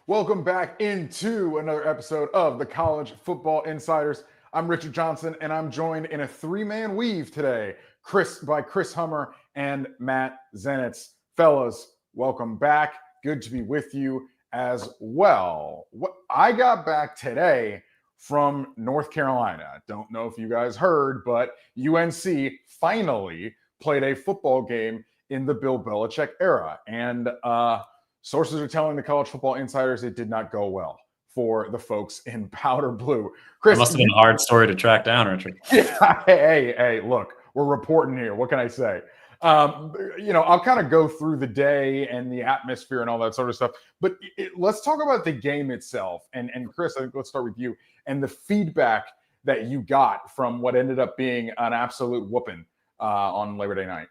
Welcome back into another episode of the College Football Insiders. I'm Richard Johnson, and I'm joined in a three-man weave today, Chris Hummer and Matt Zenitz. Fellas, welcome back. Good to be with you as well. I got back today from North Carolina. Don't know if you guys heard, but UNC finally played a football game in the Bill Belichick era. And sources are telling the College Football Insiders it did not go well for the folks in powder blue. Chris, that must have been a hard story to track down, Richard. Yeah, hey, look, we're reporting here. What can I say? I'll kind of go through the day and the atmosphere and all that sort of stuff. But let's talk about the game itself. And Chris, I think let's start with you and the feedback that you got from what ended up being an absolute whooping on Labor Day night.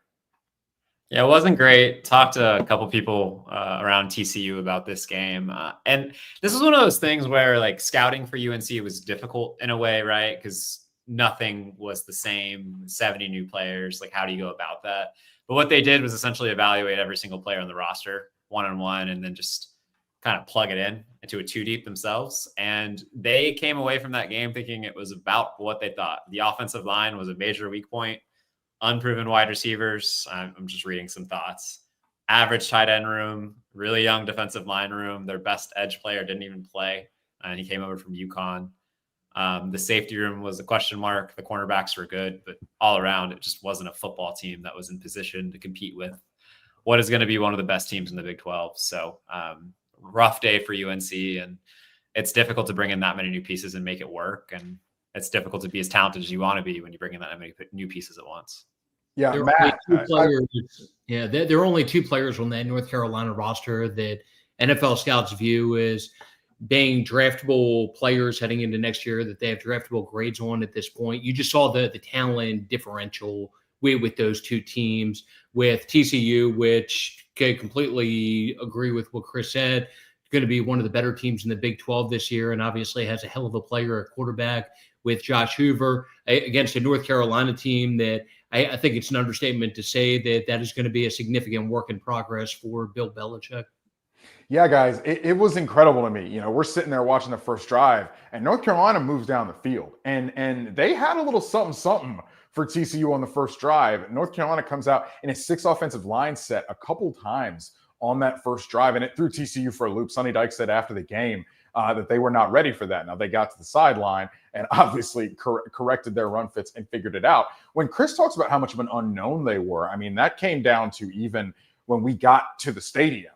Yeah, it wasn't great. Talked to a couple people around TCU about this game. And this was one of those things where like scouting for UNC was difficult in a way, right? Because nothing was the same, 70 new players. Like, how do you go about that? But what they did was essentially evaluate every single player on the roster one-on-one and then just kind of plug it into a two deep themselves. And they came away from that game thinking it was about what they thought. The offensive line was a major weak point. Unproven wide receivers. I'm just reading some thoughts. Average tight end room, really young defensive line room. Their best edge player didn't even play, and he came over from UConn. The safety room was a question mark. The cornerbacks were good, but all around, it just wasn't a football team that was in position to compete with what is going to be one of the best teams in the Big 12. So rough day for UNC, and it's difficult to bring in that many new pieces and make it work. And it's difficult to be as talented as you want to be when you bring in that many new pieces at once. Yeah, there Matt. There are only two players on that North Carolina roster that NFL scouts view as being draftable players heading into next year, that they have draftable grades on at this point. You just saw the talent differential with those two teams, with TCU, which I completely agree with what Chris said, going to be one of the better teams in the Big 12 this year, and obviously has a hell of a player at quarterback with Josh Hoover, against a North Carolina team that I think it's an understatement to say that is going to be a significant work in progress for Bill Belichick. Yeah, guys, it was incredible to me. We're sitting there watching the first drive, and North Carolina moves down the field, and they had a little something for TCU on the first drive. North Carolina comes out in a 6 offensive line set a couple times on that first drive, and it threw TCU for a loop. Sonny Dykes said after the game that they were not ready for that. Now, they got to the sideline and obviously corrected their run fits and figured it out. When Chris talks about how much of an unknown they were, I mean, that came down to even when we got to the stadium.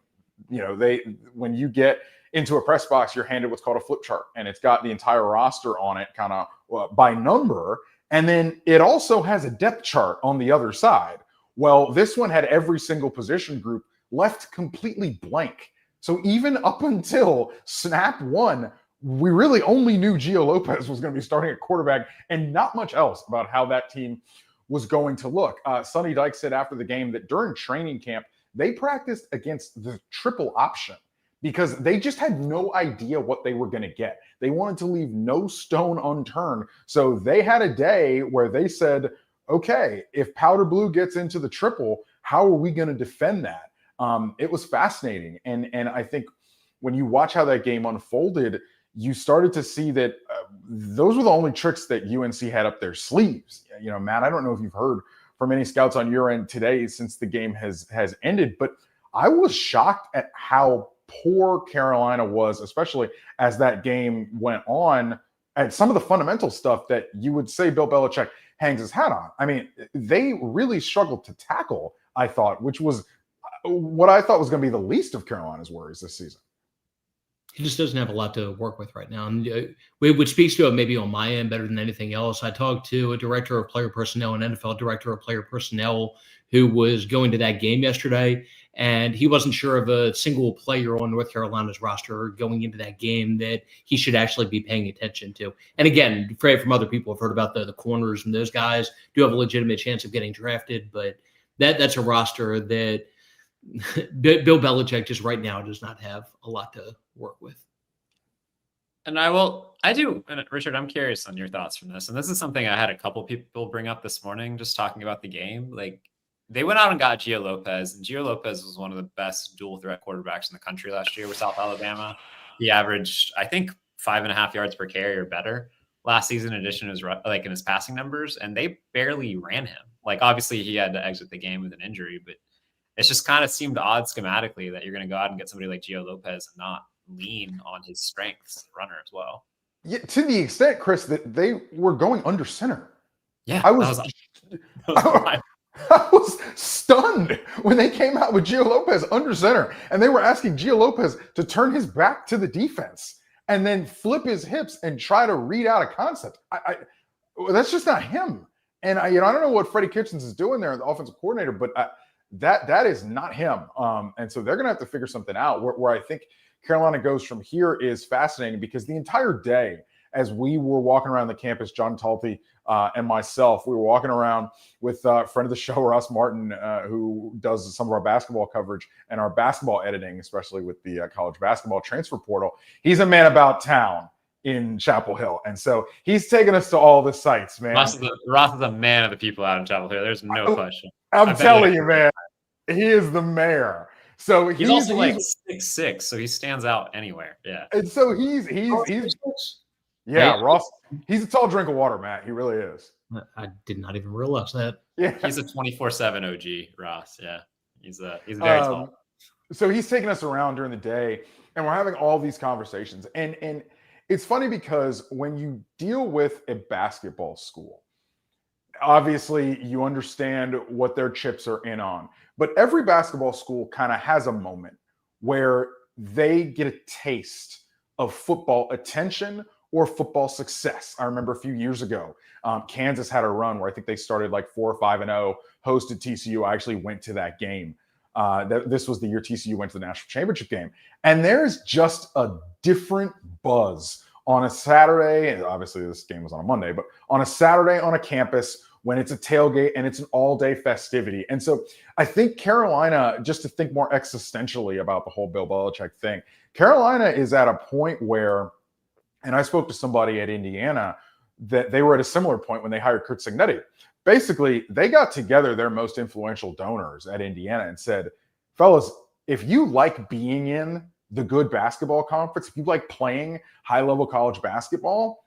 When you get into a press box, you're handed what's called a flip chart, and it's got the entire roster on it kind of by number. And then it also has a depth chart on the other side. Well, this one had every single position group left completely blank. So even up until snap one, we really only knew Gio Lopez was going to be starting at quarterback and not much else about how that team was going to look. Sonny Dykes said after the game that during training camp, they practiced against the triple option because they just had no idea what they were going to get. They wanted to leave no stone unturned. So they had a day where they said, okay, if powder blue gets into the triple, how are we going to defend that? It was fascinating. And I think when you watch how that game unfolded, you started to see that those were the only tricks that UNC had up their sleeves. Matt, I don't know if you've heard from any scouts on your end today since the game has ended, but I was shocked at how poor Carolina was, especially as that game went on, at some of the fundamental stuff that you would say Bill Belichick hangs his hat on. I mean, they really struggled to tackle, I thought, which was what I thought was going to be the least of Carolina's worries this season. He just doesn't have a lot to work with right now. And which speaks to it maybe on my end better than anything else. I talked to a director of player personnel, an NFL director of player personnel, who was going to that game yesterday, and he wasn't sure of a single player on North Carolina's roster going into that game that he should actually be paying attention to. And again, from other people, I've heard about the corners, and those guys do have a legitimate chance of getting drafted, but that's a roster that Bill Belichick just right now does not have a lot to work with. And Richard, I'm curious on your thoughts from this. And this is something I had a couple people bring up this morning, just talking about the game. Like, they went out and got Gio Lopez, and Gio Lopez was one of the best dual threat quarterbacks in the country last year with South Alabama. He averaged, I think, 5.5 yards per carry or better last season, in addition to his, like, in his passing numbers, and they barely ran him. Like, obviously he had to exit the game with an injury, but it's just kind of seemed odd schematically that you're going to go out and get somebody like Gio Lopez and not lean on his strengths runner as well. Yeah, to the extent, Chris, that they were going under center. Yeah, I was stunned when they came out with Gio Lopez under center, and they were asking Gio Lopez to turn his back to the defense and then flip his hips and try to read out a concept. That's just not him. And I don't know what Freddie Kitchens is doing there, the offensive coordinator, but that is not him. And so they're going to have to figure something out. Where I think Carolina goes from here is fascinating, because the entire day, as we were walking around the campus, John Talty and myself, we were walking around with a friend of the show, Ross Martin, who does some of our basketball coverage and our basketball editing, especially with the college basketball transfer portal. He's a man about town in Chapel Hill. And so he's taking us to all the sites, man. Ross is a man of the people out in Chapel Hill. There's no question. I'm telling you, man, he is the mayor. So he's also like 6'6", so he stands out anywhere. Yeah. And so he's yeah, Ross, he's a tall drink of water, Matt. He really is. I did not even realize that. Yeah. He's a 24/7 OG, Ross. Yeah. He's very tall. So he's taking us around during the day, and we're having all these conversations. And it's funny because when you deal with a basketball school, obviously you understand what their chips are in on. But every basketball school kind of has a moment where they get a taste of football attention or football success. I remember a few years ago, Kansas had a run where I think they started like 4 or 5-0, hosted TCU. I actually went to that game. This was the year TCU went to the national championship game. And there's just a different buzz on a Saturday. And obviously this game was on a Monday, but on a Saturday on a campus when it's a tailgate and it's an all-day festivity. And so I think Carolina, just to think more existentially about the whole Bill Belichick thing, Carolina is at a point where, and I spoke to somebody at Indiana that they were at a similar point when they hired Curt Cignetti. Basically, they got together their most influential donors at Indiana and said, fellas, if you like being in the good basketball conference, if you like playing high-level college basketball,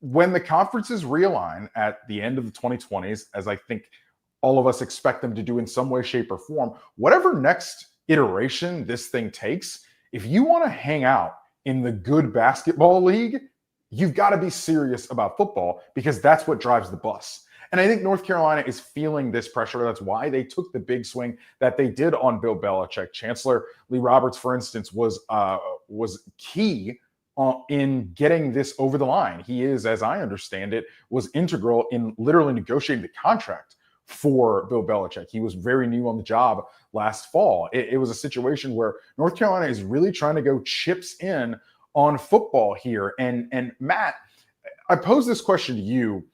when the conferences realign at the end of the 2020s, as I think all of us expect them to do in some way, shape, or form, whatever next iteration this thing takes, if you want to hang out in the good basketball league, you've got to be serious about football, because that's what drives the bus. And I think North Carolina is feeling this pressure. That's why they took the big swing that they did on Bill Belichick. Chancellor Lee Roberts, for instance, was key in getting this over the line. He is, as I understand it, was integral in literally negotiating the contract for Bill Belichick. He was very new on the job last fall. It was a situation where North Carolina is really trying to go chips in on football here. And Matt, I pose this question to you.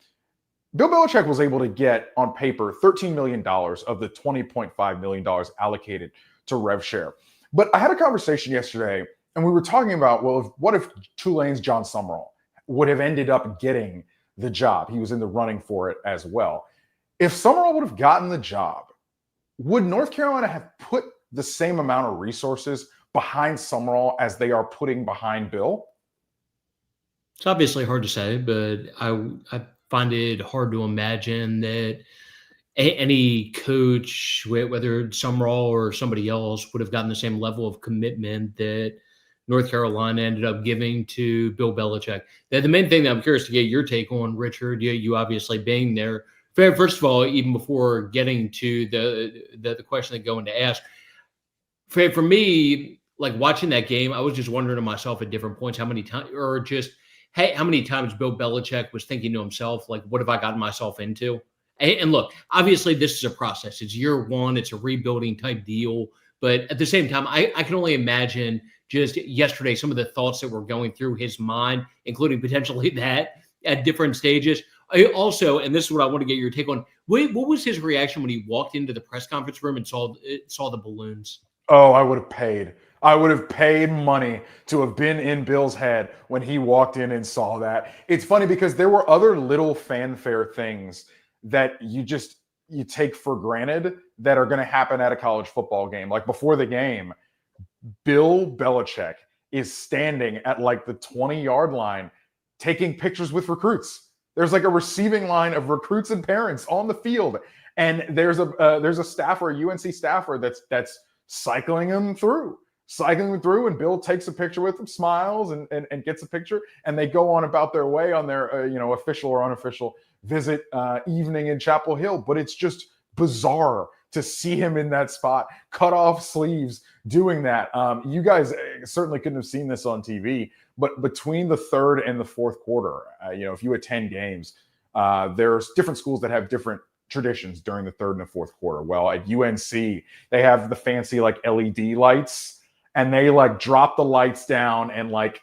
Bill Belichick was able to get on paper $13 million of the $20.5 million allocated to rev share. But I had a conversation yesterday, and we were talking about, well, what if Tulane's John Summerall would have ended up getting the job? He was in the running for it as well. If Summerall would have gotten the job, would North Carolina have put the same amount of resources behind Summerall as they are putting behind Bill? It's obviously hard to say, but I find it hard to imagine that any coach, whether Summerall or somebody else, would have gotten the same level of commitment that North Carolina ended up giving to Bill Belichick. The main thing that I'm curious to get your take on, Richard, you obviously being there. First of all, even before getting to the question that going to ask, for me, like watching that game, I was just wondering to myself at different points how many times Bill Belichick was thinking to himself, like, what have I gotten myself into? And look, obviously this is a process. It's year one. It's a rebuilding type deal. But at the same time, I can only imagine just yesterday some of the thoughts that were going through his mind, including potentially that at different stages. I also, and this is what I want to get your take on, what was his reaction when he walked into the press conference room and saw the balloons? Oh, I would have paid. I would have paid money to have been in Bill's head when he walked in and saw that. It's funny because there were other little fanfare things that you take for granted that are going to happen at a college football game. Like before the game, Bill Belichick is standing at like the 20-yard line taking pictures with recruits. There's like a receiving line of recruits and parents on the field. And there's a staffer, a UNC staffer that's cycling them through. And Bill takes a picture with them, smiles and gets a picture, and they go on about their way on their official or unofficial visit evening in Chapel Hill. But it's just bizarre to see him in that spot, cut off sleeves, doing that. You guys certainly couldn't have seen this on TV, but between the third and the fourth quarter, if you attend games, there's different schools that have different traditions during the third and the fourth quarter. Well, at UNC, they have the fancy like LED lights, and they like drop the lights down and like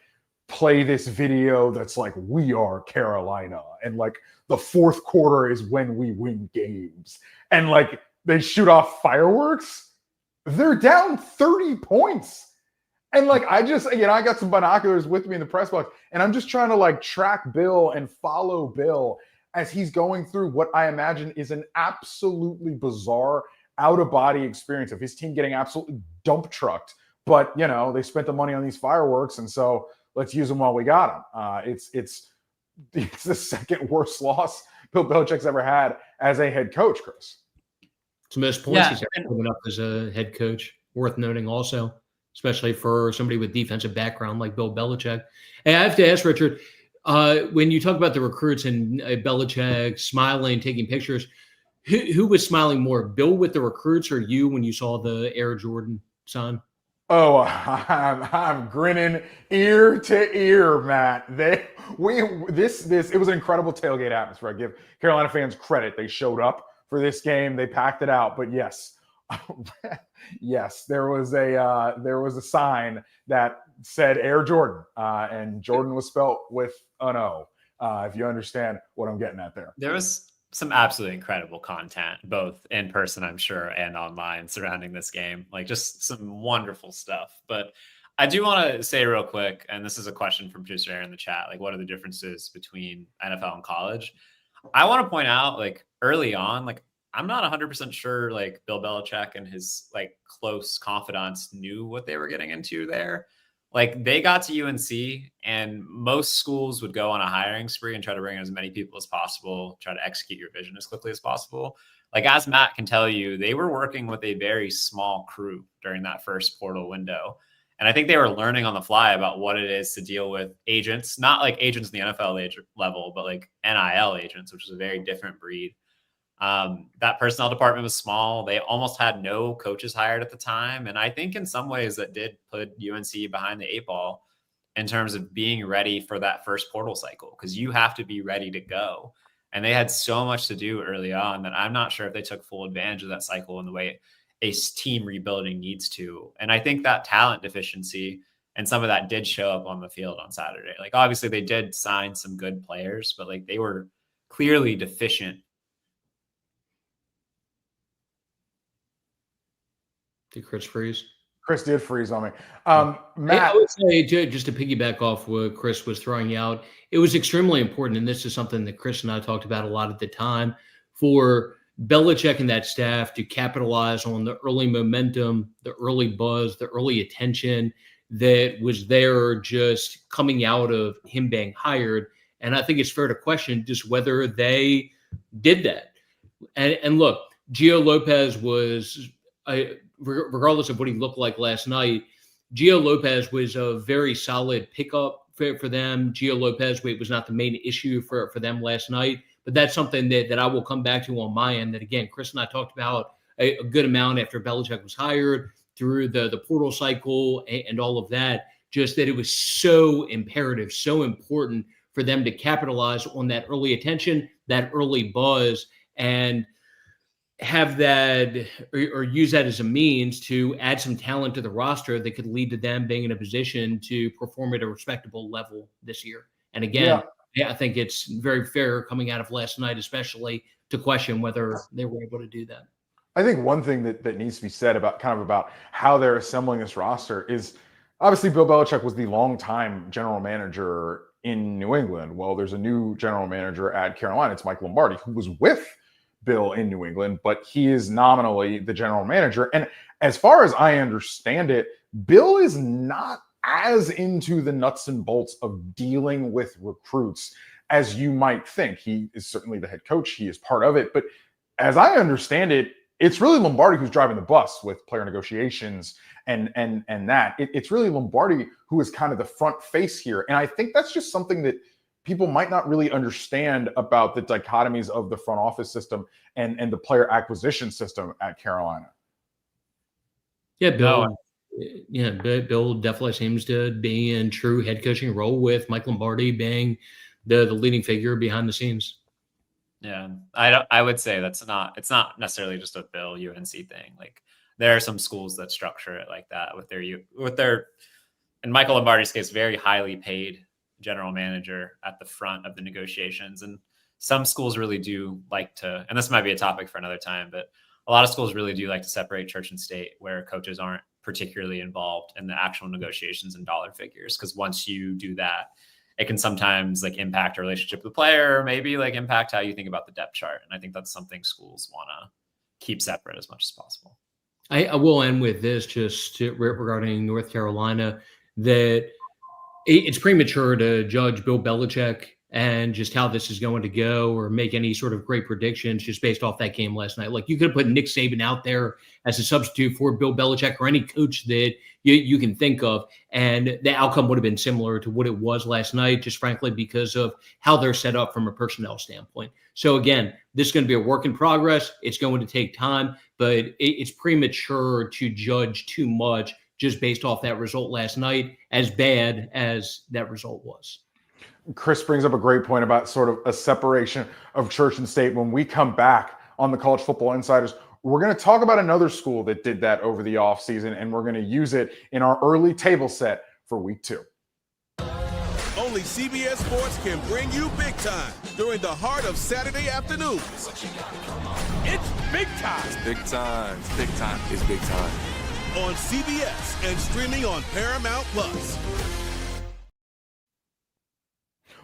play this video that's like, we are Carolina, and like the fourth quarter is when we win games, and like they shoot off fireworks. They're down 30 points. And like, I got some binoculars with me in the press box, and I'm just trying to like track Bill and follow Bill as he's going through what I imagine is an absolutely bizarre out-of-body experience of his team getting absolutely dump trucked. But, they spent the money on these fireworks, and so let's use them while we got them. It's the second worst loss Bill Belichick's ever had as a head coach, Chris. It's the most points he's ever given up as a head coach. Worth noting also, especially for somebody with defensive background like Bill Belichick. Hey, I have to ask, Richard, when you talk about the recruits and Belichick smiling, taking pictures, who was smiling more, Bill with the recruits or you when you saw the Air Jordan sign? Oh, I'm grinning ear to ear, Matt. It was an incredible tailgate atmosphere. I give Carolina fans credit. They showed up for this game. They packed it out. But yes, there was a sign that said Air Jordan, and Jordan was spelt with an O. If you understand what I'm getting at there. There was some absolutely incredible content, both in person, I'm sure, and online surrounding this game. Like just some wonderful stuff. But I do want to say real quick, and this is a question from producer Aaron in the chat, like what are the differences between NFL and college? I want to point out, like early on, like I'm not 100% sure like Bill Belichick and his like close confidants knew what they were getting into there. Like they got to UNC, and most schools would go on a hiring spree and try to bring in as many people as possible, try to execute your vision as quickly as possible. Like as Matt can tell you, they were working with a very small crew during that first portal window. And I think they were learning on the fly about what it is to deal with agents, not like agents in the NFL level, but like NIL agents, which is a very different breed. That personnel department was small. They almost had no coaches hired at the time. And I think in some ways that did put UNC behind the 8 ball in terms of being ready for that first portal cycle, because you have to be ready to go. And they had so much to do early on that I'm not sure if they took full advantage of that cycle in the way a team rebuilding needs to. And I think that talent deficiency and some of that did show up on the field on Saturday. Like obviously they did sign some good players, but like they were clearly deficient. Did Chris freeze? Chris did freeze on me. Matt, I would say, just to piggyback off what Chris was throwing out, it was extremely important, and this is something that Chris and I talked about a lot at the time, for Belichick and that staff to capitalize on the early momentum, the early buzz, the early attention that was there just coming out of him being hired. And I think it's fair to question just whether they did that. And look, Gio Lopez was regardless of what he looked like last night, Gio Lopez was a very solid pickup for them. Gio Lopez was not the main issue for them last night, but that's something that I will come back to on my end. That again, Chris and I talked about a good amount after Belichick was hired through the portal cycle and all of that, just that it was so imperative, so important for them to capitalize on that early attention, that early buzz, and have that or use that as a means to add some talent to the roster that could lead to them being in a position to perform at a respectable level this year. And again, I think it's very fair coming out of last night, especially, to question whether they were able to do that. I think one thing that needs to be said about how they're assembling this roster is obviously Bill Belichick was the longtime general manager in New England. Well, there's a new general manager at Carolina. It's Mike Lombardi, who was with Bill in New England, but he is nominally the general manager. And as far as I understand it, Bill is not as into the nuts and bolts of dealing with recruits as you might think. He is certainly the head coach. He is part of it. But as I understand it, it's really Lombardi who's driving the bus with player negotiations and that. It's really Lombardi who is kind of the front face here. And I think that's just something that people might not really understand about the dichotomies of the front office system and the player acquisition system at Carolina. Yeah, Bill. Yeah, Bill definitely seems to be in true head coaching role with Mike Lombardi being the leading figure behind the scenes. Yeah, I would say it's not necessarily just a Bill UNC thing. Like there are some schools that structure it like that with their in Michael Lombardi's case, very highly paid general manager at the front of the negotiations. And some schools really do like to, and this might be a topic for another time, but a lot of schools really do like to separate church and state, where coaches aren't particularly involved in the actual negotiations and dollar figures. Because once you do that, it can sometimes like impact a relationship with the player, or maybe like impact how you think about the depth chart. And I think that's something schools want to keep separate as much as possible. I will end with this just regarding North Carolina, that it's premature to judge Bill Belichick and just how this is going to go, or make any sort of great predictions just based off that game last night. Like you could have put Nick Saban out there as a substitute for Bill Belichick or any coach that you can think of, and the outcome would have been similar to what it was last night, just frankly because of how they're set up from a personnel standpoint. So again, this is going to be a work in progress. It's going to take time, but it's premature to judge too much just based off that result last night, as bad as that result was. Chris brings up a great point about sort of a separation of church and state. When we come back on the College Football Insiders, we're going to talk about another school that did that over the offseason, and we're going to use it in our early table set for week 2. Only CBS Sports can bring you big time during the heart of Saturday afternoons. It's big time. It's big time. It's big time. It's big time. On CBS and streaming on Paramount Plus.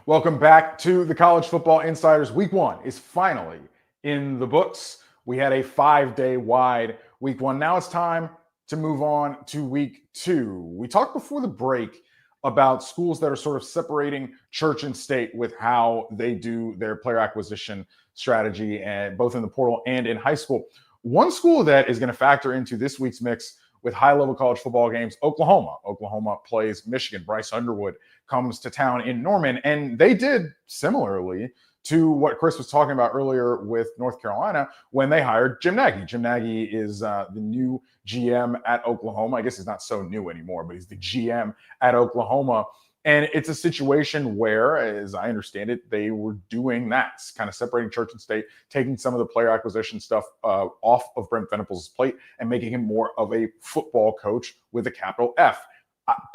Welcome back to the College Football Insiders. Week 1 is finally in the books. We had a 5-day wide week 1. Now it's time to move on to week 2. We talked before the break about schools that are sort of separating church and state with how they do their player acquisition strategy, and both in the portal and in high school. One school that is going to factor into this week's mix with high-level college football games, Oklahoma. Oklahoma plays Michigan. Bryce Underwood comes to town in Norman, and they did similarly to what Chris was talking about earlier with North Carolina when they hired Jim Nagy. Jim Nagy is the new GM at Oklahoma. I guess he's not so new anymore, but he's the GM at Oklahoma. And it's a situation where, as I understand it, they were doing that, kind of separating church and state, taking some of the player acquisition stuff off of Brent Venables' plate and making him more of a football coach with a capital F.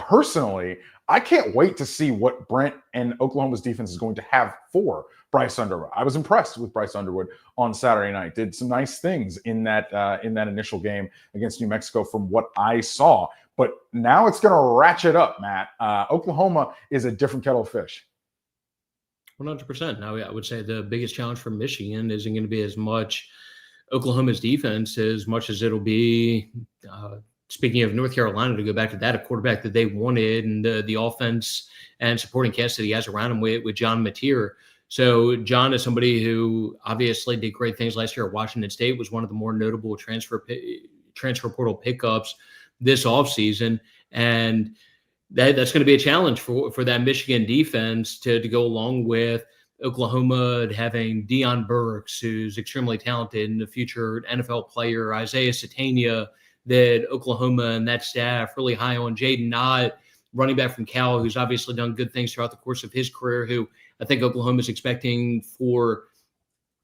Personally, I can't wait to see what Brent and Oklahoma's defense is going to have for Bryce Underwood. I was impressed with Bryce Underwood on Saturday night. Did some nice things in that initial game against New Mexico from what I saw. But now it's going to ratchet up, Matt. Oklahoma is a different kettle of fish. 100%. Now, I would say the biggest challenge for Michigan isn't going to be as much Oklahoma's defense as much as it'll be, speaking of North Carolina, to go back to that, a quarterback that they wanted, and the offense and supporting cast that he has around him with John Mateer. So John is somebody who obviously did great things last year at Washington State, was one of the more notable transfer portal pickups this offseason. And that's going to be a challenge for that Michigan defense to go along with Oklahoma having Deion Burks, who's extremely talented and a future NFL player, Isaiah Satania, that Oklahoma and that staff really high on, Jaden Knott, running back from Cal, who's obviously done good things throughout the course of his career, who I think Oklahoma is expecting for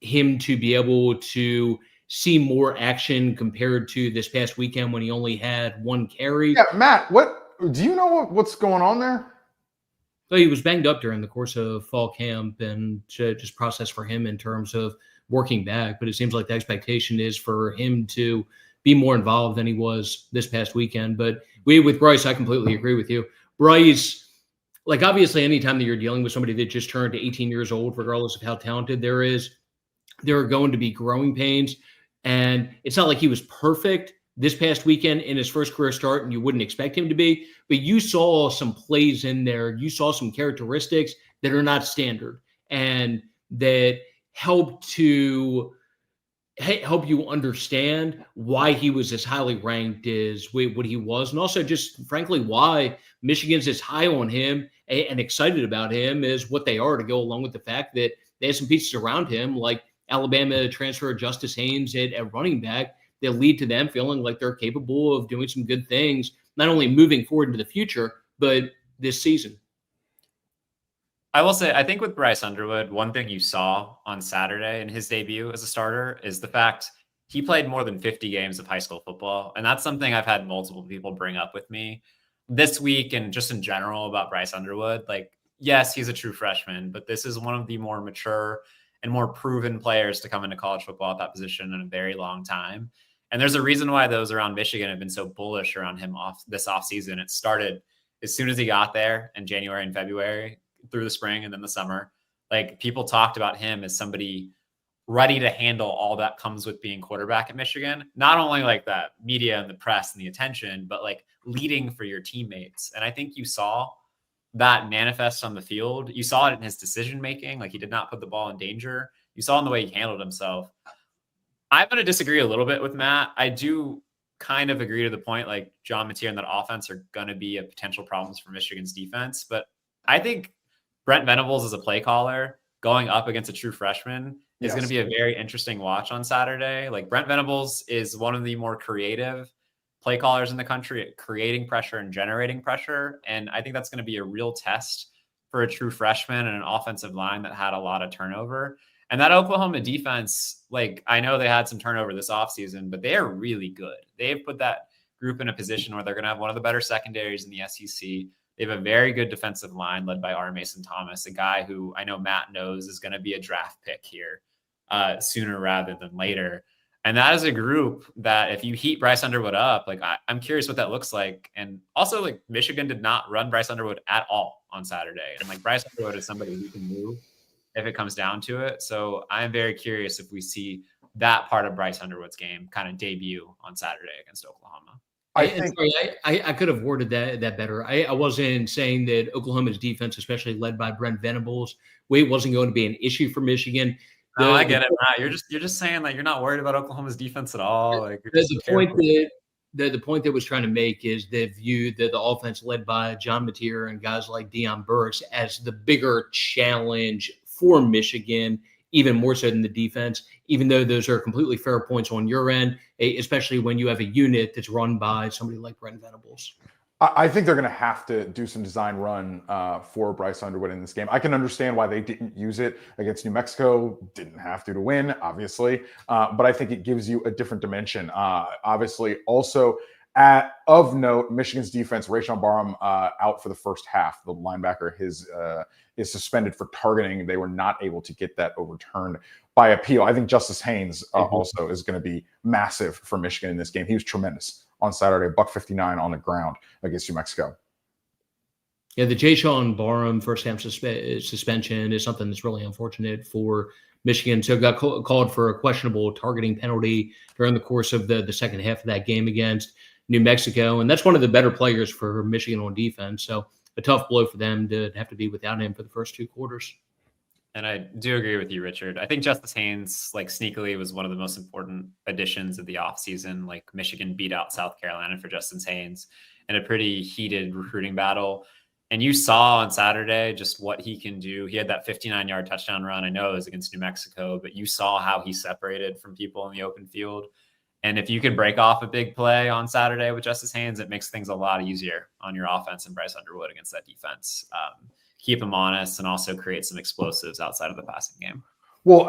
him to be able to see more action compared to this past weekend when he only had 1 carry. Yeah, Matt, do you know what's going on there? So he was banged up during the course of fall camp, and just process for him in terms of working back. But it seems like the expectation is for him to be more involved than he was this past weekend. But with Bryce, I completely agree with you. Bryce, like obviously anytime that you're dealing with somebody that just turned 18 years old, regardless of how talented there is, there are going to be growing pains. And it's not like he was perfect this past weekend in his first career start, and you wouldn't expect him to be, but you saw some plays in there. You saw some characteristics that are not standard and that help you understand why he was as highly ranked as what he was. And also just frankly, why Michigan's as high on him and excited about him is what they are, to go along with the fact that they have some pieces around him, like Alabama transfer Justice Haynes at running back, that lead to them feeling like they're capable of doing some good things, not only moving forward into the future, but this season. I will say, I think with Bryce Underwood, one thing you saw on Saturday in his debut as a starter is the fact he played more than 50 games of high school football. And that's something I've had multiple people bring up with me this week and just in general about Bryce Underwood. Like, yes, he's a true freshman, but this is one of the more mature and more proven players to come into college football at that position in a very long time. And there's a reason why those around Michigan have been so bullish around him this offseason. It started as soon as he got there in January and February, through the spring and then the summer. Like, people talked about him as somebody ready to handle all that comes with being quarterback at Michigan. Not only like that media and the press and the attention, but like leading for your teammates. And I think you saw that manifest on the field. You saw it in his decision-making. Like, he did not put the ball in danger. You saw in the way he handled himself. I'm going to disagree a little bit with Matt. I do kind of agree to the point, like, John Mateer and that offense are going to be a potential problems for Michigan's defense. But I think Brent Venables as a play caller going up against a true freshman is going to be a very interesting watch on Saturday. Like, Brent Venables is one of the more creative play callers in the country at creating pressure and generating pressure. And I think that's going to be a real test for a true freshman and an offensive line that had a lot of turnover. And that Oklahoma defense, like, I know they had some turnover this offseason, but they are really good. They've put that group in a position where they're going to have one of the better secondaries in the SEC. They have a very good defensive line led by R. Mason Thomas, a guy who I know Matt knows is going to be a draft pick here sooner rather than later. And that is a group that if you heat Bryce Underwood up, like, I'm curious what that looks like. And also, like, Michigan did not run Bryce Underwood at all on Saturday. And like, Bryce Underwood is somebody who can move if it comes down to it. So I'm very curious if we see that part of Bryce Underwood's game kind of debut on Saturday against Oklahoma. I could have worded that better. I wasn't saying that Oklahoma's defense, especially led by Brent Venables, wasn't going to be an issue for Michigan. No, I get it, Matt. You're just saying that you're not worried about Oklahoma's defense at all. Like, the point that was trying to make is they view the offense led by John Mateer and guys like Deion Burks as the bigger challenge for Michigan, even more so than the defense, even though those are completely fair points on your end, especially when you have a unit that's run by somebody like Brent Venables. I think they're going to have to do some design run for Bryce Underwood in this game. I can understand why they didn't use it against New Mexico. Didn't have to win, obviously. But I think it gives you a different dimension. Obviously, also of note, Michigan's defense, Rashada Barham out for the first half. The linebacker is suspended for targeting. They were not able to get that overturned by appeal. I think Justice Haynes also is going to be massive for Michigan in this game. He was tremendous on Saturday, $159 on the ground against New Mexico. Yeah, the Jayshon Barham first half suspension is something that's really unfortunate for Michigan. So it got called for a questionable targeting penalty during the course of the second half of that game against New Mexico. And that's one of the better players for Michigan on defense. So a tough blow for them to have to be without him for the first two quarters. And I do agree with you, Richard. I think Justice Haynes, like, sneakily was one of the most important additions of the offseason. Like, Michigan beat out South Carolina for Justice Haynes in a pretty heated recruiting battle. And you saw on Saturday just what he can do. He had that 59-yard touchdown run. I know it was against New Mexico, but you saw how he separated from people in the open field. And if you could break off a big play on Saturday with Justice Haynes, it makes things a lot easier on your offense and Bryce Underwood against that defense. Keep him honest and also create some explosives outside of the passing game. Well,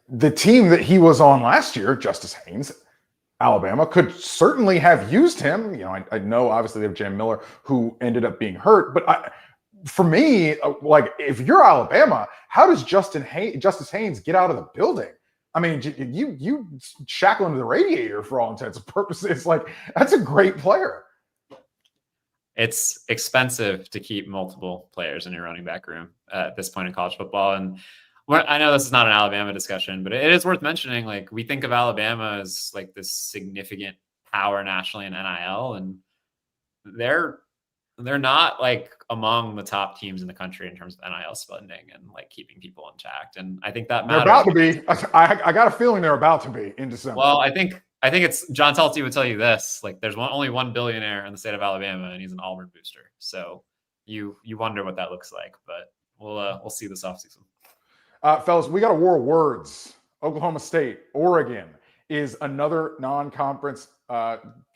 the team that he was on last year, Justice Haynes, Alabama, could certainly have used him. You know, I know obviously they have Jam Miller who ended up being hurt, but for me, like, if you're Alabama, how does Justice Haynes get out of the building? I mean, you shackle him to the radiator for all intents and purposes. Like, that's a great player. It's expensive to keep multiple players in your running back room at this point in college football. And Well, I know this is not an Alabama discussion, but it is worth mentioning. Like, we think of Alabama as like this significant power nationally in NIL, and they're not like among the top teams in the country in terms of NIL spending and like keeping people intact. And I think that matters. They're about to be. I got a feeling they're about to be in December. Well, I think it's John Telty would tell you this. Like, there's only one billionaire in the state of Alabama, and he's an Auburn booster. So you wonder what that looks like, but we'll see this offseason. Fellas, we got a war of words. Oklahoma State, Oregon is another non-conference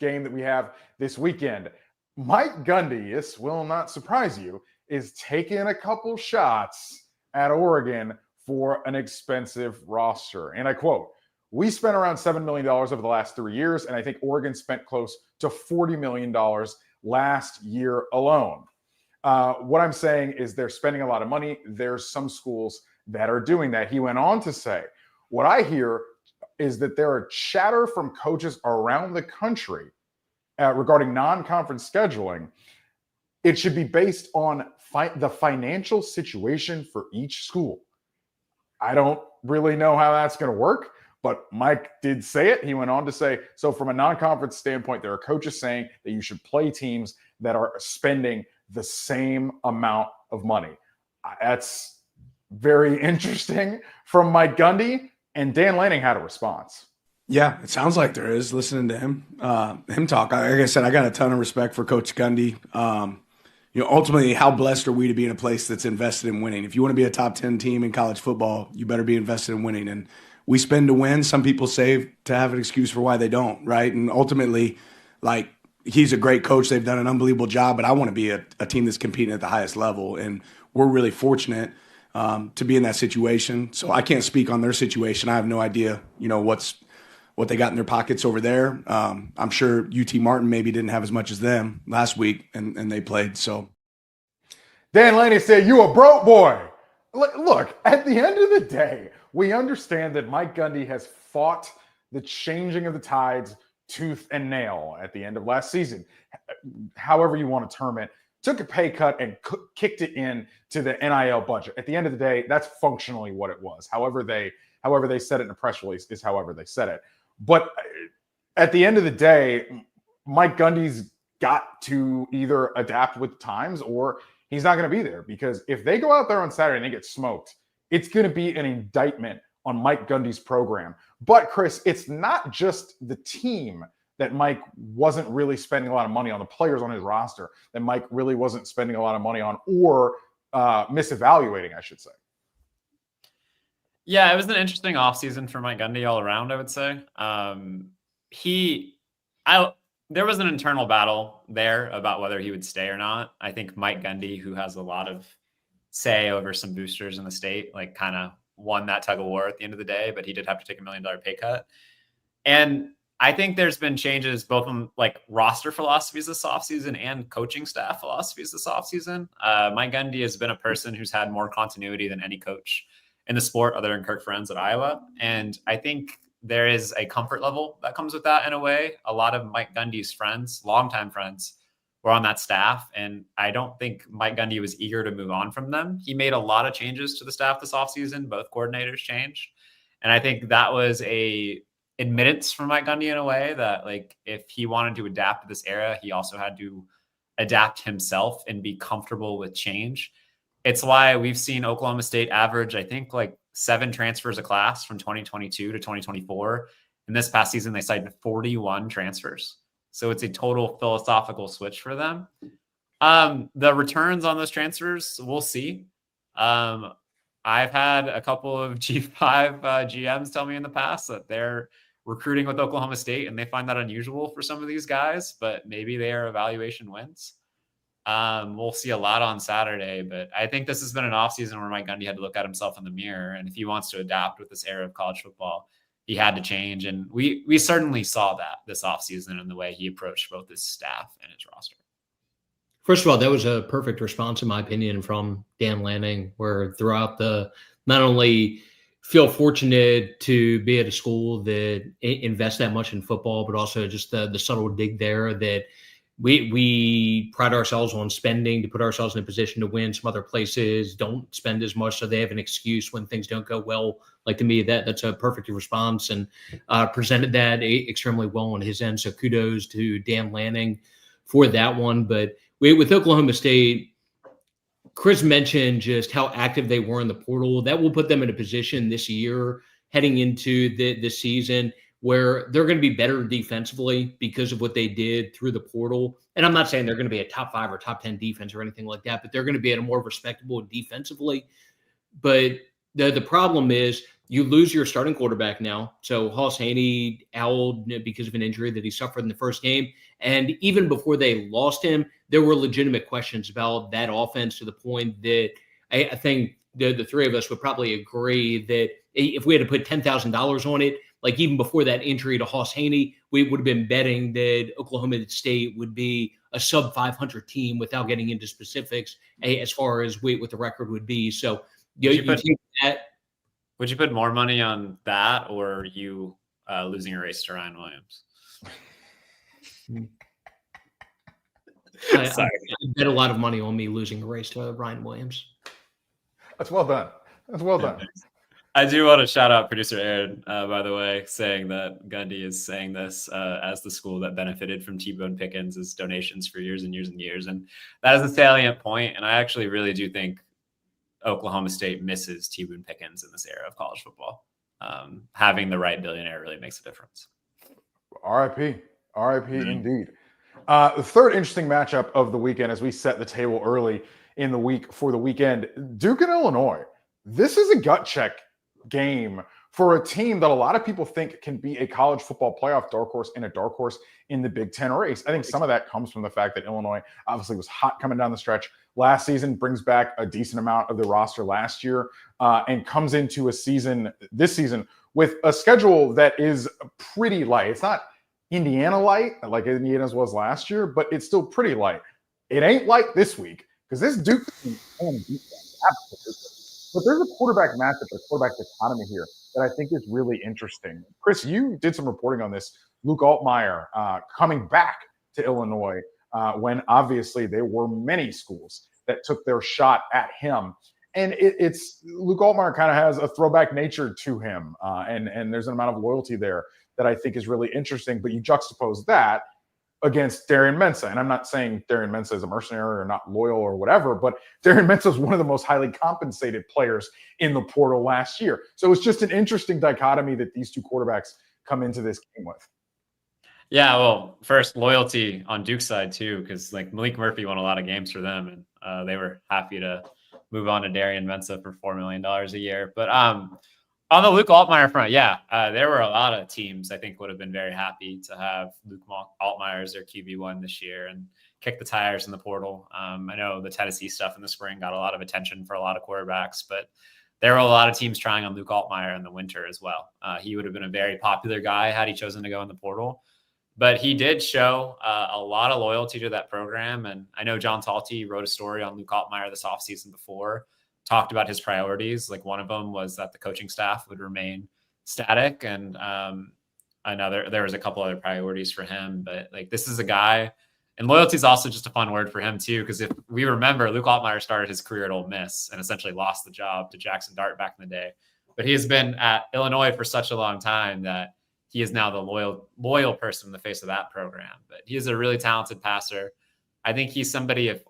game that we have this weekend. Mike Gundy, this will not surprise you, is taking a couple shots at Oregon for an expensive roster. And I quote, "We spent around $7 million over the last 3 years, and I think Oregon spent close to $40 million last year alone." What I'm saying is they're spending a lot of money. There's some schools that are doing that. He went on to say, what I hear is that there are chatter from coaches around the country regarding non-conference scheduling. It should be based on the financial situation for each school. I don't really know how that's going to work, but Mike did say it. He went on to say, so from a non-conference standpoint, there are coaches saying that you should play teams that are spending the same amount of money. That's very interesting from Mike Gundy, and Dan Lanning had a response. Yeah, it sounds like there is, listening to him talk. Like I said, I got a ton of respect for Coach Gundy. Ultimately, how blessed are we to be in a place that's invested in winning? If you want to be a top 10 team in college football, you better be invested in winning. And we spend to win. Some people save to have an excuse for why they don't, right? And ultimately, like, he's a great coach. They've done an unbelievable job, but I want to be a team that's competing at the highest level. And we're really fortunate to be in that situation. So I can't speak on their situation. I have no idea, what they got in their pockets over there. I'm sure UT Martin maybe didn't have as much as them last week, and they played. So Dan Lanning said, "You a broke boy." Look, at the end of the day, we understand that Mike Gundy has fought the changing of the tides tooth and nail at the end of last season. However you want to term it, took a pay cut and kicked it in to the NIL budget. At the end of the day, that's functionally what it was. However they said it in a press release is however they said it. But at the end of the day, Mike Gundy's got to either adapt with times or he's not going to be there, because if they go out there on Saturday and they get smoked, it's going to be an indictment on Mike Gundy's program. But Chris, it's not just the team that Mike wasn't really spending a lot of money on, the players on his roster that Mike really wasn't spending a lot of money on, or misevaluating, I should say. Yeah, it was an interesting offseason for Mike Gundy all around, I would say. There was an internal battle there about whether he would stay or not. I think Mike Gundy, who has a lot of say over some boosters in the state, like, kind of won that tug of war at the end of the day, but he did have to take $1 million pay cut. And I think there's been changes both in like roster philosophies this offseason and coaching staff philosophies this offseason. Mike Gundy has been a person who's had more continuity than any coach in the sport other than Kirk Ferentz at Iowa. And I think there is a comfort level that comes with that in a way. A lot of Mike Gundy's friends, longtime friends, were on that staff. And I don't think Mike Gundy was eager to move on from them. He made a lot of changes to the staff this offseason. Both coordinators changed. And I think that was a admittance from Mike Gundy in a way that, like, if he wanted to adapt to this era, he also had to adapt himself and be comfortable with change. It's why we've seen Oklahoma State average, I think, like 7 transfers a class from 2022 to 2024. And this past season, they cited 41 transfers. So it's a total philosophical switch for them. The returns on those transfers, we'll see. I've had a couple of G5 GMs tell me in the past that they're recruiting with Oklahoma State and they find that unusual for some of these guys, but maybe their evaluation wins. We'll see a lot on Saturday, but I think this has been an offseason where Mike Gundy had to look at himself in the mirror. And if he wants to adapt with this era of college football, he had to change. And we certainly saw that this offseason in the way he approached both his staff and his roster. First of all, that was a perfect response, in my opinion, from Dan Lanning, where throughout not only feel fortunate to be at a school that invests that much in football, but also just the subtle dig there that we pride ourselves on spending to put ourselves in a position to win. Some other places don't spend as much, so they have an excuse when things don't go well. Like, to me, that's a perfect response, and presented that extremely well on his end. So kudos to Dan Lanning for that one. But with Oklahoma State, Chris mentioned just how active they were in the portal. That will put them in a position this year heading into the season where they're going to be better defensively because of what they did through the portal. And I'm not saying they're going to be a top 5 or top 10 defense or anything like that, but they're going to be at a more respectable defensively. But the problem is you lose your starting quarterback now. So Hoss Haney out because of an injury that he suffered in the first game. And even before they lost him, there were legitimate questions about that offense, to the point that I think the three of us would probably agree that if we had to put $10,000 on it, like even before that injury to Hoss Haney, we would have been betting that Oklahoma State would be a sub 500 team without getting into specifics as far as what the record would be. So would you put more money on that, or you losing a race to Ryan Williams? I bet a lot of money on me losing a race to Ryan Williams. That's well done. That's well done. I do want to shout out producer Aaron, by the way, saying that Gundy is saying this as the school that benefited from T-Bone Pickens' donations for years and years and years. And that is a salient point. And I actually really do think Oklahoma State misses T-Bone Pickens in this era of college football. Having the right billionaire really makes a difference. RIP. RIP indeed. The third interesting matchup of the weekend, as we set the table early in the week for the weekend, Duke and Illinois. This is a gut check game for a team that a lot of people think can be a college football playoff dark horse and a dark horse in the Big Ten race. I think some of that comes from the fact that Illinois obviously was hot coming down the stretch last season, brings back a decent amount of the roster last year, and comes into this season with a schedule that is pretty light. It's not Indiana light like Indiana's was last year, but it's still pretty light. It ain't light this week because this Duke team can beat them, absolutely. But there's a quarterback matchup, a quarterback economy here that I think is really interesting. Chris, you did some reporting on this. Luke Altmaier coming back to Illinois when obviously there were many schools that took their shot at him. And it's Luke Altmaier kind of has a throwback nature to him. And there's an amount of loyalty there that I think is really interesting. But you juxtapose that against Darian Mensah. And I'm not saying Darian Mensah is a mercenary or not loyal or whatever, but Darian Mensah is one of the most highly compensated players in the portal last year. So it's just an interesting dichotomy that these two quarterbacks come into this game with. Yeah, well, first, loyalty on Duke's side too, because like Malik Murphy won a lot of games for them, and they were happy to move on to Darian Mensah for $4 million a year. But on the Luke Altmaier front, there were a lot of teams I think would have been very happy to have Luke Altmaier as their QB1 this year and kick the tires in the portal. I know the Tennessee stuff in the spring got a lot of attention for a lot of quarterbacks, but there were a lot of teams trying on Luke Altmaier in the winter as well. He would have been a very popular guy had he chosen to go in the portal. But he did show a lot of loyalty to that program. And I know John Talty wrote a story on Luke Altmaier this offseason before, talked about his priorities. Like one of them was that the coaching staff would remain static. And there was a couple other priorities for him. But like this is a guy, and loyalty is also just a fun word for him too. Because if we remember, Luke Altmaier started his career at Ole Miss and essentially lost the job to Jackson Dart back in the day. But he has been at Illinois for such a long time that he is now the loyal person in the face of that program. But he is a really talented passer. I think he's somebody, if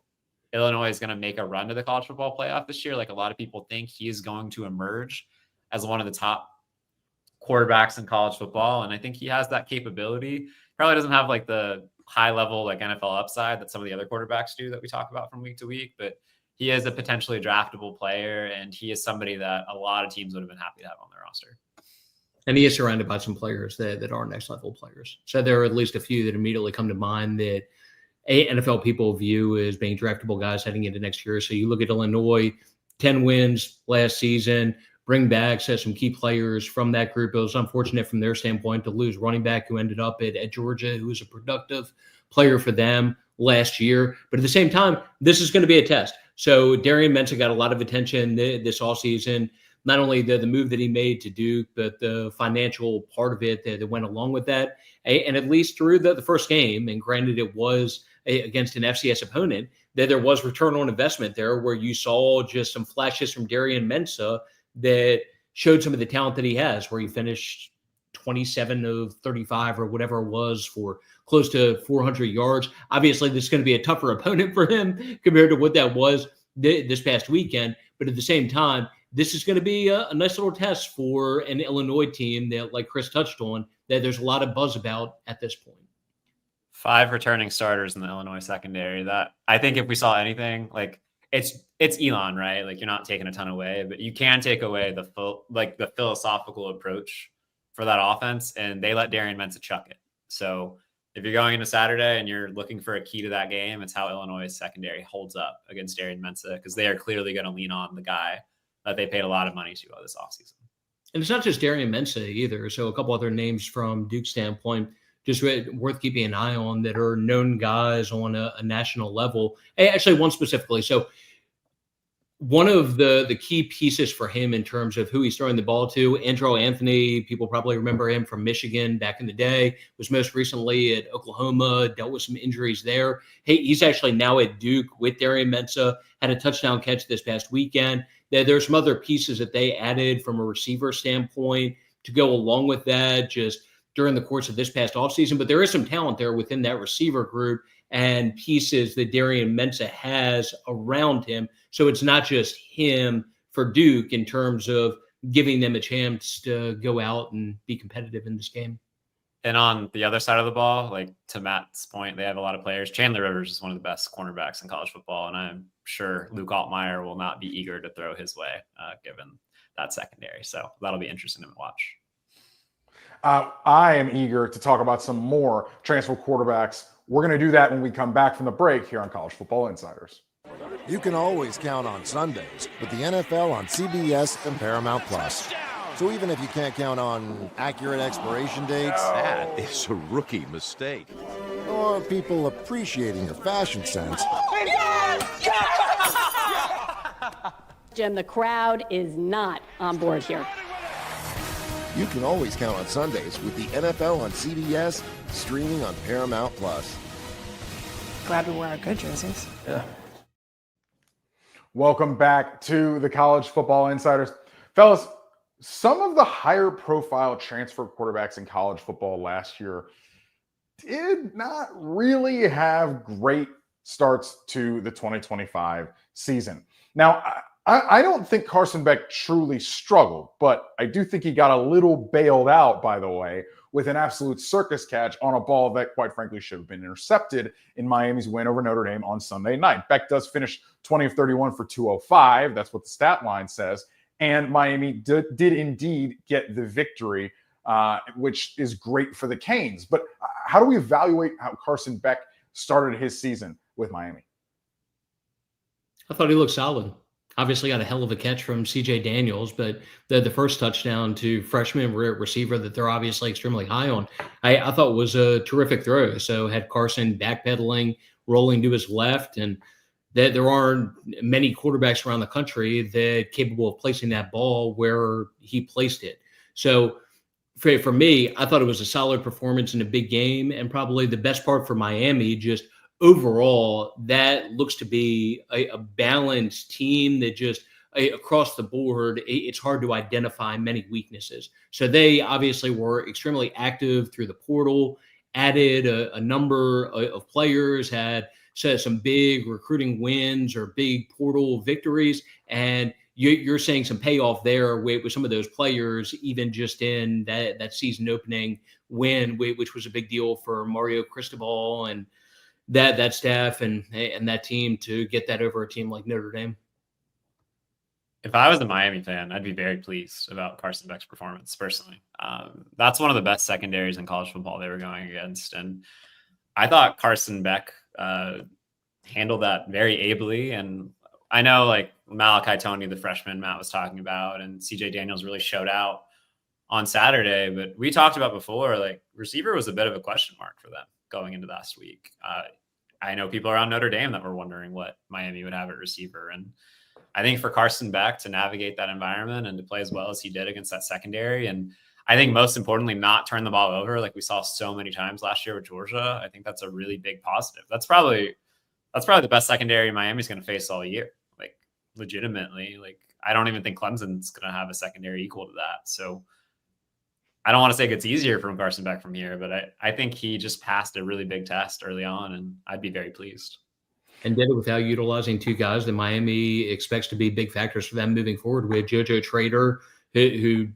Illinois is going to make a run to the college football playoff this year, like a lot of people think, he is going to emerge as one of the top quarterbacks in college football. And I think he has that capability. Probably doesn't have like the high level, like NFL upside that some of the other quarterbacks do that we talk about from week to week, but he is a potentially draftable player. And he is somebody that a lot of teams would have been happy to have on their roster. And he is surrounded by some players that are next level players. So there are at least a few that immediately come to mind that NFL people view as being draftable guys heading into next year. So you look at Illinois, 10 wins last season, bring back some key players from that group. It was unfortunate from their standpoint to lose running back who ended up at Georgia, who was a productive player for them last year. But at the same time, this is going to be a test. So Darian Mensah got a lot of attention this offseason. Not only the move that he made to Duke, but the financial part of it that went along with that. And at least through the first game, and granted it was against an FCS opponent, that there was return on investment there where you saw just some flashes from Darian Mensah that showed some of the talent that he has, where he finished 27 of 35 or whatever it was for close to 400 yards. Obviously, this is going to be a tougher opponent for him compared to what that was this past weekend. But at the same time, this is going to be a nice little test for an Illinois team that, like Chris touched on, that there's a lot of buzz about at this point. 5 returning starters in the Illinois secondary. That I think if we saw anything, like it's Elon, right? Like you're not taking a ton away, but you can take away the philosophical approach for that offense, and they let Darian Mensah chuck it. So if you're going into Saturday and you're looking for a key to that game, it's how Illinois' secondary holds up against Darian Mensah, because they are clearly going to lean on the guy that they paid a lot of money to this offseason. And it's not just Darian Mensah either. So a couple other names from Duke's standpoint, just worth keeping an eye on that are known guys on a national level. Actually, one specifically. So one of the key pieces for him in terms of who he's throwing the ball to, Andrew Anthony, people probably remember him from Michigan back in the day, was most recently at Oklahoma, dealt with some injuries there. Hey, he's actually now at Duke with Darian Mensah, had a touchdown catch this past weekend. There's some other pieces that they added from a receiver standpoint to go along with that just during the course of this past offseason. But there is some talent there within that receiver group and pieces that Darian Mensah has around him. So it's not just him for Duke in terms of giving them a chance to go out and be competitive in this game. And on the other side of the ball, like to Matt's point, they have a lot of players. Chandler Rivers is one of the best cornerbacks in college football, and I'm sure Luke Altmaier will not be eager to throw his way, given that secondary. So that'll be interesting to watch. I am eager to talk about some more transfer quarterbacks. We're going to do that when we come back from the break here on College Football Insiders. You can always count on Sundays with the NFL on CBS and Paramount Plus. So even if you can't count on accurate expiration dates, That is a rookie mistake. or people appreciating your fashion sense, Jim, the crowd is not on board here. you can always count on Sundays with the NFL on CBS, streaming on Paramount Plus. Glad we wear our good jerseys. Welcome back to the College Football Insiders. Fellas, some of the higher profile transfer quarterbacks in college football last year did not really have great starts to the 2025 season. Now, I don't think Carson Beck truly struggled, but I do think he got a little bailed out, by the way, with an absolute circus catch on a ball that, quite frankly, should have been intercepted in Miami's win over Notre Dame on Sunday night. Beck does finish 20 of 31 for 205. That's what the stat line says. And Miami did indeed get the victory, which is great for the Canes. But how do we evaluate how Carson Beck started his season with Miami? I thought he looked solid. Obviously got a hell of a catch from CJ Daniels, but the first touchdown to freshman receiver that they're obviously extremely high on, I thought was a terrific throw. So had Carson backpedaling, rolling to his left, and that there aren't many quarterbacks around the country that capable of placing that ball where he placed it. So for me, I thought it was a solid performance in a big game, and probably the best part for Miami, just overall, that looks to be a balanced team that just across the board, it's hard to identify many weaknesses. So they obviously were extremely active through the portal, added a number of players, had some big recruiting wins or big portal victories, and you're seeing some payoff there with some of those players, even just in that season opening win, which was a big deal for Mario Cristobal and that staff and that team to get that over a team like Notre Dame. If I was a Miami fan, I'd be very pleased about Carson Beck's performance personally. That's one of the best secondaries in college football they were going against. And I thought Carson Beck handled that very ably. And I know like Malachi Toney, the freshman Matt was talking about, and CJ Daniels really showed out on Saturday. But we talked about before, like receiver was a bit of a question mark for them going into last week. I know people around Notre Dame that were wondering what Miami would have at receiver. And I think for Carson Beck to navigate that environment and to play as well as he did against that secondary, and I think most importantly, not turn the ball over like we saw so many times last year with Georgia. I think that's a really big positive. That's probably the best secondary Miami's going to face all year. Like legitimately, like I don't even think Clemson's going to have a secondary equal to that. So I don't want to say it gets easier from Carson Beck from here, but I think he just passed a really big test early on, and I'd be very pleased. And did it without utilizing two guys that Miami expects to be big factors for them moving forward, with JoJo Trader, who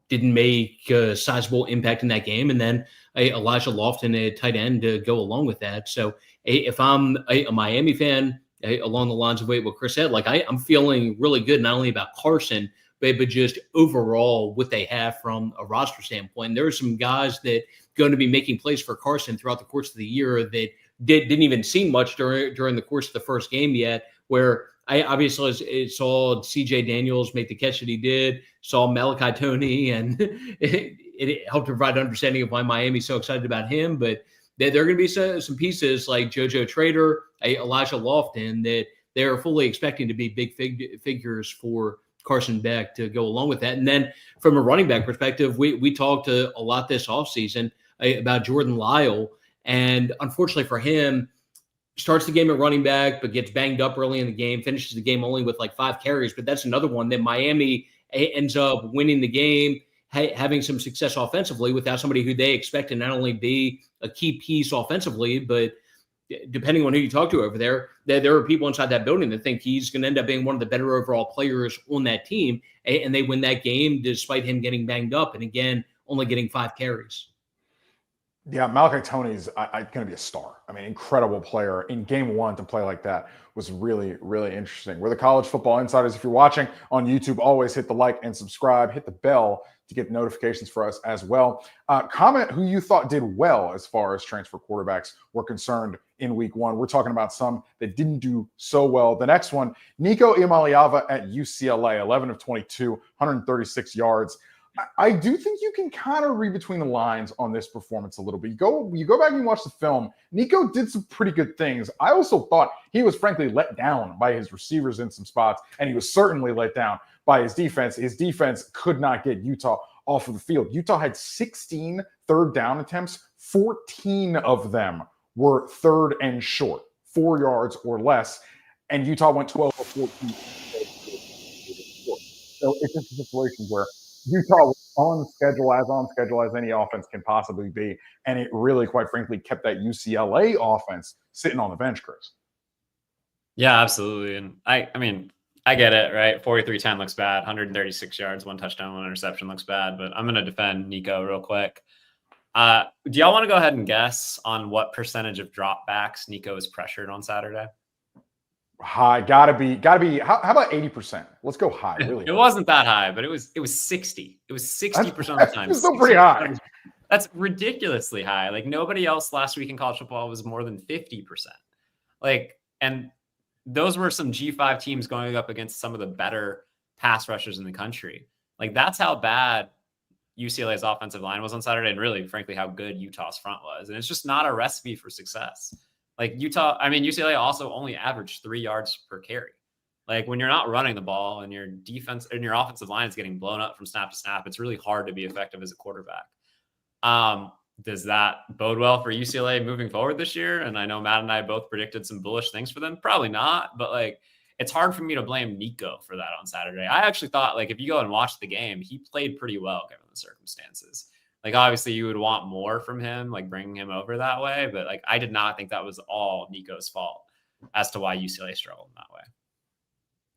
didn't make a sizable impact in that game, and then Elijah Lofton, a tight end, to go along with that. So if I'm a Miami fan, along the lines of what Chris said, like I'm feeling really good, not only about Carson, but just overall what they have from a roster standpoint. There are some guys that going to be making plays for Carson throughout the course of the year that didn't even see much during the course of the first game yet, where I obviously saw CJ Daniels make the catch that he did, saw Malachi Toney, and it helped provide an understanding of why Miami's so excited about him. But there are going to be some pieces like JoJo Trader, Elijah Lofton, that they're fully expecting to be big figures for Carson Beck to go along with that. And then from a running back perspective, we talked a lot this offseason about Jordan Lyle. And unfortunately for him, starts the game at running back, but gets banged up early in the game, finishes the game only with like 5 carries. But that's another one that Miami ends up winning the game, having some success offensively without somebody who they expect to not only be a key piece offensively, but depending on who you talk to over there are people inside that building that think he's going to end up being one of the better overall players on that team. And they win that game despite him getting banged up. And again, only getting 5 carries. Yeah, Malachi Toney's going to be a star. I mean, incredible player. In game 1 to play like that was really, really interesting. We're the College Football Insiders. If you're watching on YouTube, always hit the like and subscribe. Hit the bell to get notifications for us as well. Comment who you thought did well as far as transfer quarterbacks were concerned in week 1. We're talking about some that didn't do so well. The next one, Nico Imaliava at UCLA, 11 of 22, 136 yards. I do think you can kind of read between the lines on this performance a little bit. You go back and watch the film. Nico did some pretty good things. I also thought he was frankly let down by his receivers in some spots, and he was certainly let down by his defense. His defense could not get Utah off of the field. Utah had 16 third down attempts. 14 of them were third and short, 4 yards or less, and Utah went 12 of 14. So it's just a situation where Utah was on schedule as any offense can possibly be. And it really, quite frankly, kept that UCLA offense sitting on the bench, Chris. Yeah, absolutely. And I mean, I get it, right? 43-10 looks bad. 136 yards, 1 touchdown, 1 interception looks bad. But I'm going to defend Nico real quick. Do y'all want to go ahead and guess on what percentage of dropbacks Nico was pressured on Saturday? High, gotta be. How about 80%? Let's go high. Really, it wasn't that high, but it was 60. It was 60% of the time. It's still pretty high. That's ridiculously high. Like nobody else last week in college football was more than 50%. Like, and those were some G5 teams going up against some of the better pass rushers in the country. Like that's how bad UCLA's offensive line was on Saturday, and really, frankly, how good Utah's front was. And it's just not a recipe for success. Like UCLA also only averaged 3 yards per carry. Like when you're not running the ball and your defense and your offensive line is getting blown up from snap to snap, it's really hard to be effective as a quarterback. Does that bode well for UCLA moving forward this year? And I know Matt and I both predicted some bullish things for them. Probably not, but like it's hard for me to blame Nico for that on Saturday. I actually thought like if you go and watch the game, he played pretty well given the circumstances. Like, obviously, you would want more from him, like bringing him over that way. But, like, I did not think that was all Nico's fault as to why UCLA struggled in that way.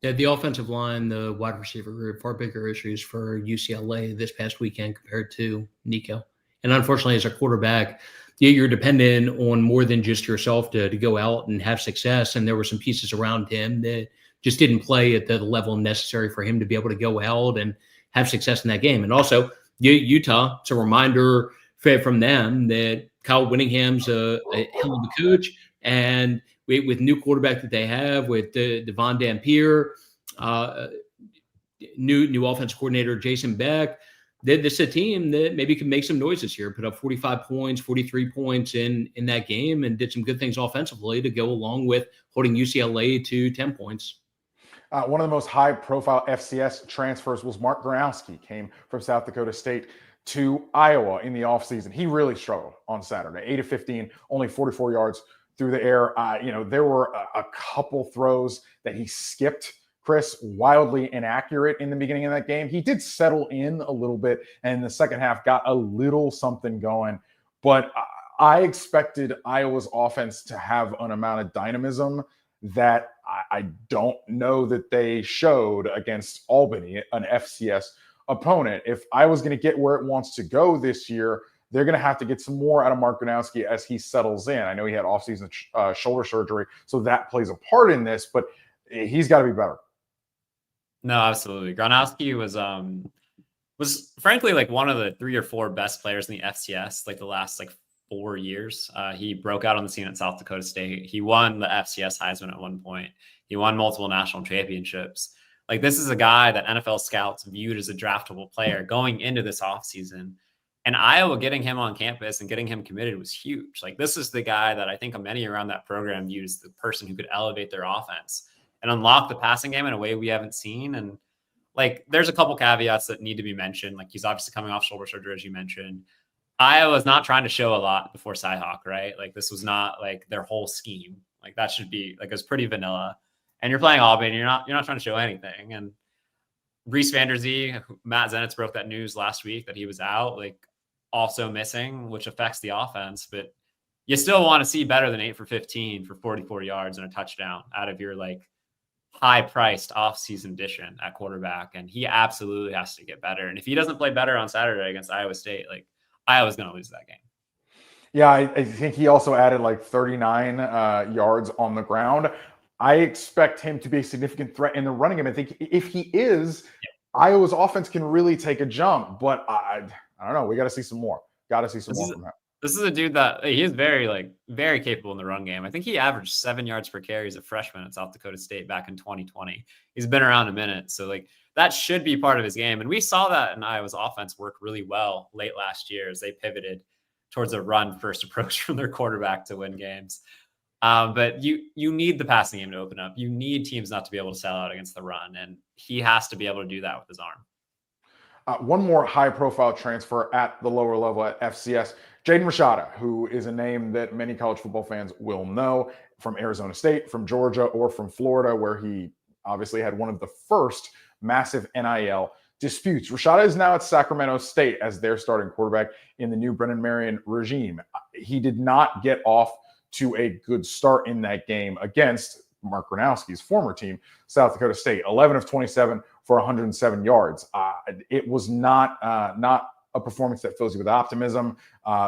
Yeah, the offensive line, the wide receiver group, far bigger issues for UCLA this past weekend compared to Nico. And unfortunately, as a quarterback, you're dependent on more than just yourself to go out and have success. And there were some pieces around him that just didn't play at the level necessary for him to be able to go out and have success in that game. And also, Utah, it's a reminder from them that Kyle Whittingham's a hell of a coach. And with new quarterback that they have, with Devon Dampier, new offensive coordinator Jason Beck, this is a team that maybe can make some noise this year, put up 45 points, 43 points in that game, and did some good things offensively to go along with holding UCLA to 10 points. One of the most high-profile FCS transfers was Mark Gronowsky, came from South Dakota State to Iowa in the offseason. He really struggled on Saturday. 8 of 15, only 44 yards through the air. There were a couple throws that he skipped, Chris, wildly inaccurate in the beginning of that game. He did settle in a little bit, and in the second half got a little something going. But I expected Iowa's offense to have an amount of dynamism that I don't know that they showed against Albany, an FCS opponent. If Iowa's going to get where it wants to go this year, they're going to have to get some more out of Mark Gronowsky as he settles in. I know he had offseason shoulder surgery, so that plays a part in this, but he's got to be better. No, absolutely. Gronowsky was frankly like one of the 3 or 4 best players in the FCS like the last 4 years. He broke out on the scene at South Dakota State. He won the FCS Heisman at one point. He won multiple national championships. Like, this is a guy that NFL scouts viewed as a draftable player going into this offseason. And Iowa getting him on campus and getting him committed was huge. Like, this is the guy that I think many around that program viewed as the person who could elevate their offense and unlock the passing game in a way we haven't seen. And there's a couple caveats that need to be mentioned. Like, he's obviously coming off shoulder surgery, as you mentioned. Iowa's not trying to show a lot before Cyhawk, right? Like, this was not their whole scheme. Like, that should be it was pretty vanilla. And you're playing Albany, you're not trying to show anything. And Reese Vanderzee, Matt Zenitz broke that news last week that he was out, also missing, which affects the offense. But you still want to see better than 8 for 15 for 44 yards and a touchdown out of your high-priced off-season addition at quarterback. And he absolutely has to get better. And if he doesn't play better on Saturday against Iowa State, Iowa's going to lose that game. Yeah, I think he also added 39 yards on the ground. I expect him to be a significant threat in the running game. I think if he is, Iowa's offense can really take a jump. But I don't know. We got to see some more. Got to see some more from him. This is a dude that he is very, very capable in the run game. I think he averaged 7 yards per carry as a freshman at South Dakota State back in 2020. He's been around a minute. So, that should be part of his game. And we saw that in Iowa's offense work really well late last year as they pivoted towards a run-first approach from their quarterback to win games. But you need the passing game to open up. You need teams not to be able to sell out against the run, and he has to be able to do that with his arm. One more high-profile transfer at the lower level at FCS, Jaden Rashada, who is a name that many college football fans will know from Arizona State, from Georgia, or from Florida, where he obviously had one of the first massive NIL disputes. Rashada is now at Sacramento State as their starting quarterback in the new Brennan Marion regime. He did not get off to a good start in that game against Mark Gronowsky's former team, South Dakota State. 11 of 27 for 107 yards. It was not a performance that fills you with optimism.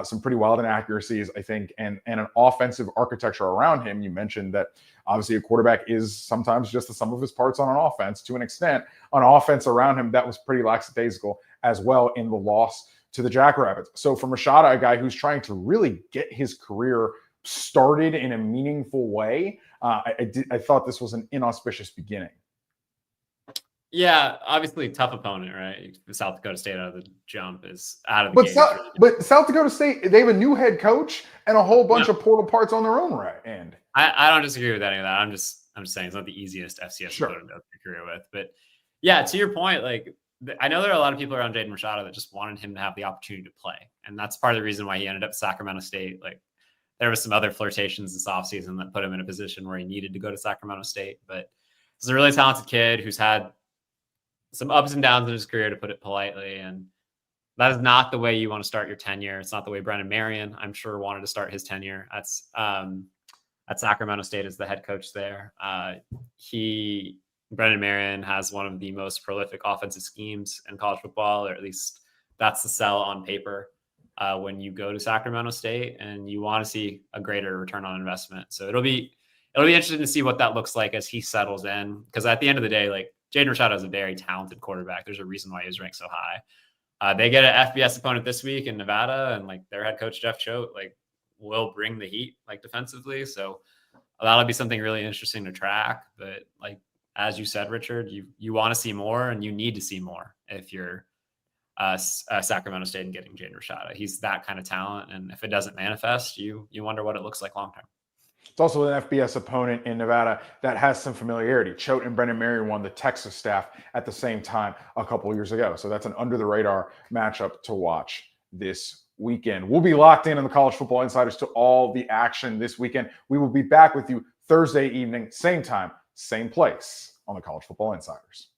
Some pretty wild inaccuracies, I think, and an offensive architecture around him. You mentioned that obviously a quarterback is sometimes just the sum of his parts on an offense to an extent. An offense around him that was pretty lackadaisical as well in the loss to the Jackrabbits. So from Rashada, a guy who's trying to really get his career started in a meaningful way, I thought this was an inauspicious beginning. Yeah, obviously tough opponent, right? South Dakota State out of the jump is out of the game. But South Dakota State, they have a new head coach and a whole bunch of portal parts on their own end. I don't disagree with any of that. I'm just saying it's not the easiest FCS opponent to have a career with. But yeah, to your point, I know there are a lot of people around Jaden Rashada that just wanted him to have the opportunity to play. And that's part of the reason why he ended up at Sacramento State. There was some other flirtations this offseason that put him in a position where he needed to go to Sacramento State. But he's a really talented kid who's had some ups and downs in his career, to put it politely. And that is not the way you want to start your tenure. It's not the way Brennan Marion, I'm sure, wanted to start his tenure at Sacramento State as the head coach there. Brennan Marion has one of the most prolific offensive schemes in college football, or at least that's the sell on paper when you go to Sacramento State, and you want to see a greater return on investment. So it'll be interesting to see what that looks like as he settles in, because at the end of the day, Jaden Rashada is a very talented quarterback. There's a reason why he was ranked so high. They get an FBS opponent this week in Nevada, and their head coach Jeff Choate will bring the heat defensively. So that'll be something really interesting to track. But as you said, Richard, you want to see more, and you need to see more if you're Sacramento State and getting Jaden Rashada. He's that kind of talent, and if it doesn't manifest, you wonder what it looks like long term. It's also an FBS opponent in Nevada that has some familiarity. Choate and Brendan Marion won the Texas staff at the same time a couple years ago. So that's an under-the-radar matchup to watch this weekend. We'll be locked in on the College Football Insiders to all the action this weekend. We will be back with you Thursday evening, same time, same place on the College Football Insiders.